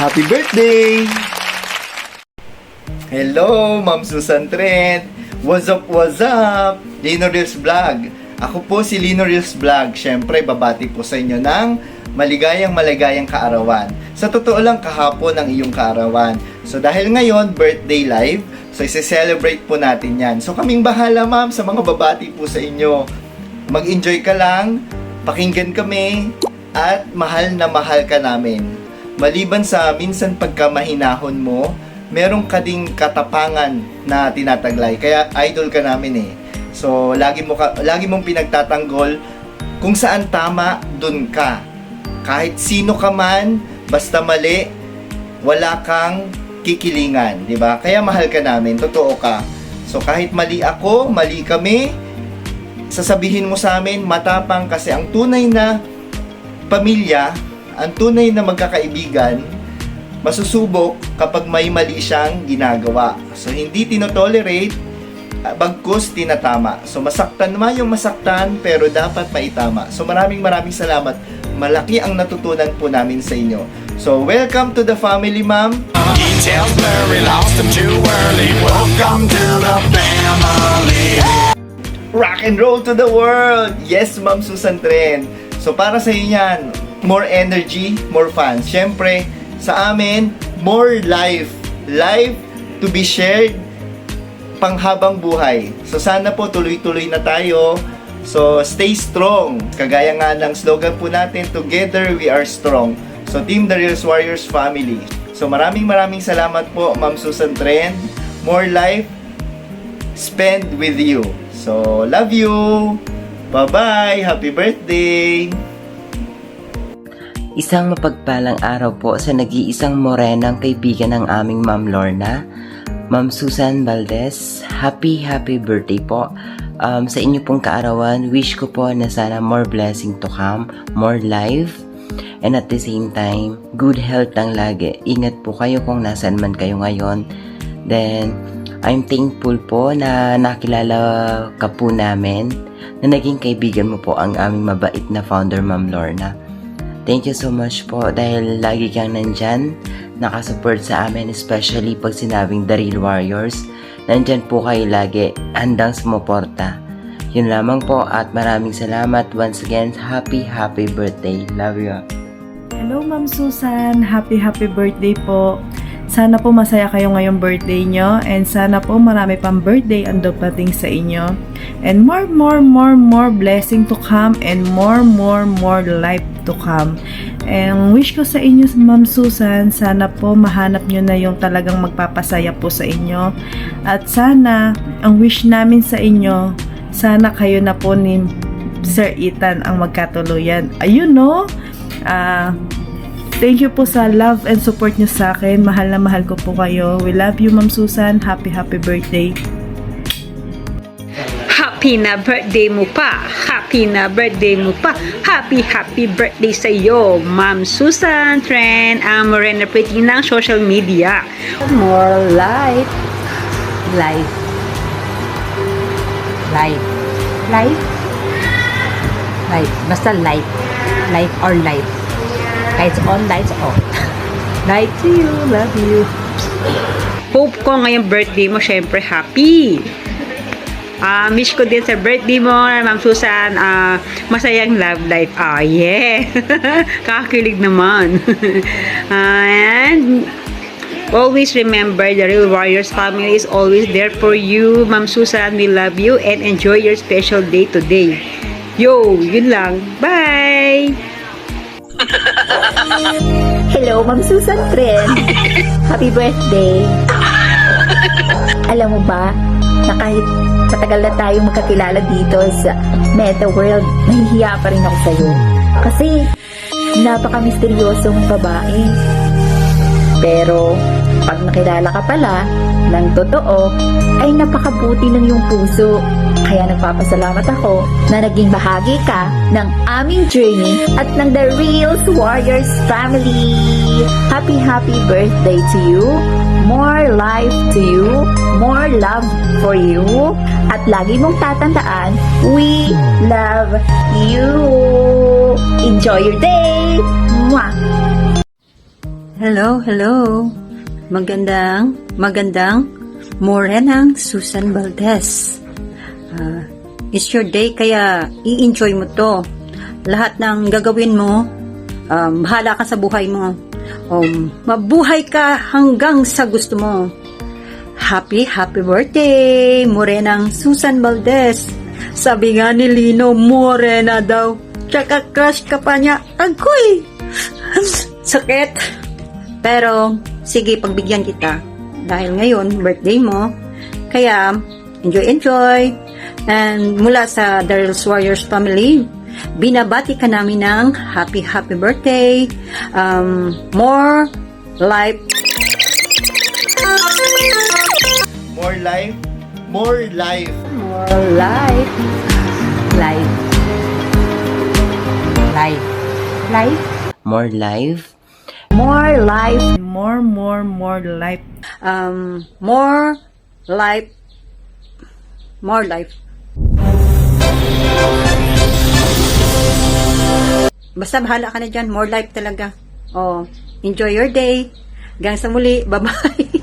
Happy birthday! Hello, Ma'am Susan Trent! What's up, what's up? Lino Reels Vlog. Ako po si Lino Reels Vlog. Siyempre, babati po sa inyo ng maligayang kaarawan. Sa totoo lang, kahapon ang iyong kaarawan. So, dahil ngayon, birthday live, so isi-celebrate po natin yan. So, kaming bahala, ma'am, sa mga babati po sa inyo. Mag-enjoy ka lang, pakinggan kami, at mahal na mahal ka namin. Maliban sa minsan pagka mahinahon mo, meron ka ding katapangan na tinataglay. Kaya idol ka namin eh. So, lagi mong pinagtatanggol kung saan tama, dun ka. Kahit sino ka man, basta mali, wala kang kikilingan, di ba? Kaya mahal ka namin, totoo ka. So, kahit mali ako, mali kami, sasabihin mo sa amin, matapang, kasi ang tunay na pamilya, ang tunay na magkakaibigan, masusubok kapag may mali siyang ginagawa. So, hindi tinotolerate, bagkus tinatama. So, masaktan naman yung masaktan, pero dapat maitama. So, maraming salamat. Malaki ang natutunan po namin sa inyo. So, welcome to the family, ma'am. Details blurry, lost them too early. Welcome to the family. Rock and roll to the world! Yes, Ma'am Susan Trent. So, para sa inyo yan, more energy, more fun. Siyempre, sa amin, more life. Life to be shared panghabang buhay. So, sana po tuloy-tuloy na tayo. So, stay strong. Kagaya nga ng slogan po natin, together we are strong. So, Team The Reels Warriors Family. So, maraming salamat po, Ma'am Susan Trent. More life spend with you. So, love you! Bye-bye! Happy birthday! Isang mapagpalang araw po sa nag-iisang morenang kaibigan ng aming Ma'am Lorna, Ma'am Susan Valdez. Happy birthday po. Sa inyo pong kaarawan, wish ko po na sana more blessing to come, more life, and at the same time, good health lang lagi. Ingat po kayo kung nasaan man kayo ngayon. Then, I'm thankful po na nakilala ka po namin, na naging kaibigan mo po ang aming mabait na founder, Ma'am Lorna. Thank you so much po dahil lagi kang nandyan, nakasupport sa amin, especially pag sinabing The Real Warriors. Nandyan po kayo lagi, handang sumuporta. Yun lamang po at maraming salamat. Once again, happy birthday. Love you. Hello, Ma'am Susan. Happy birthday po. Sana po masaya kayo ngayong birthday nyo, and sana po marami pang birthday ang dumating sa inyo. And more blessing to come, and more life to come. And wish ko sa inyo, Ma'am Susan, sana po mahanap nyo na yung talagang magpapasaya po sa inyo. At sana, ang wish namin sa inyo, sana kayo na po ni Sir Ethan ang magkatuluyan. Ayun, no? Thank you po sa love and support nyo sa akin. Mahal na mahal ko po kayo. We love you, Ma'am Susan. Happy birthday. Happy na birthday mo pa. Happy na birthday mo pa. Happy birthday sa iyo, Ma'am Susan Trent, ang morena pretty ng social media. More life. Life. Life. Life. Life. Basta life. Life or life. Lights on, lights off. Night to you. Love you. Hope ko ngayong birthday mo, syempre happy. Wish ko din sa birthday mo, Ma'am Susan, masayang love life. Yeah. Kakakilig naman. And always remember, the Real Warriors family is always there for you. Ma'am Susan, we love you and enjoy your special day today. Yo, yun lang. Bye! Hello, Ma'am Susan Trent. Happy birthday. Alam mo ba, na kahit matagal na tayong magkakilala dito sa Meta World, nahihiya pa rin ako sa'yo. Kasi, napaka-misteryosong babae. Pero, pag nakilala ka pala ng totoo, ay napakabuti ng iyong puso. Kaya nagpapasalamat ako na naging bahagi ka ng aming journey at ng The Real Warriors family. Happy birthday to you. More life to you. More love for you. At lagi mong tatandaan, we love you. Enjoy your day. Mwah! Hello. Magandang morenang Susan Valdez. It's your day kaya i-enjoy mo to. Lahat ng gagawin mo, bahala ka sa buhay mo. Mabuhay ka hanggang sa gusto mo. Happy birthday, morenang Susan Valdez. Sabi nga ni Lino, morena daw. Tsaka crush ka pa niya. Agoy! Sakit. Pero, sige, pagbigyan kita. Dahil ngayon, birthday mo. Kaya, enjoy. And mula sa Daryl's Warriors family, binabati ka namin ng happy birthday. More life. More life. More life. More life. Life. Life. Life. More live. More life. More life. More life. More life. Basta bahala ka na dyan. More life talaga. Enjoy your day. Hanggang sa muli. Bye-bye.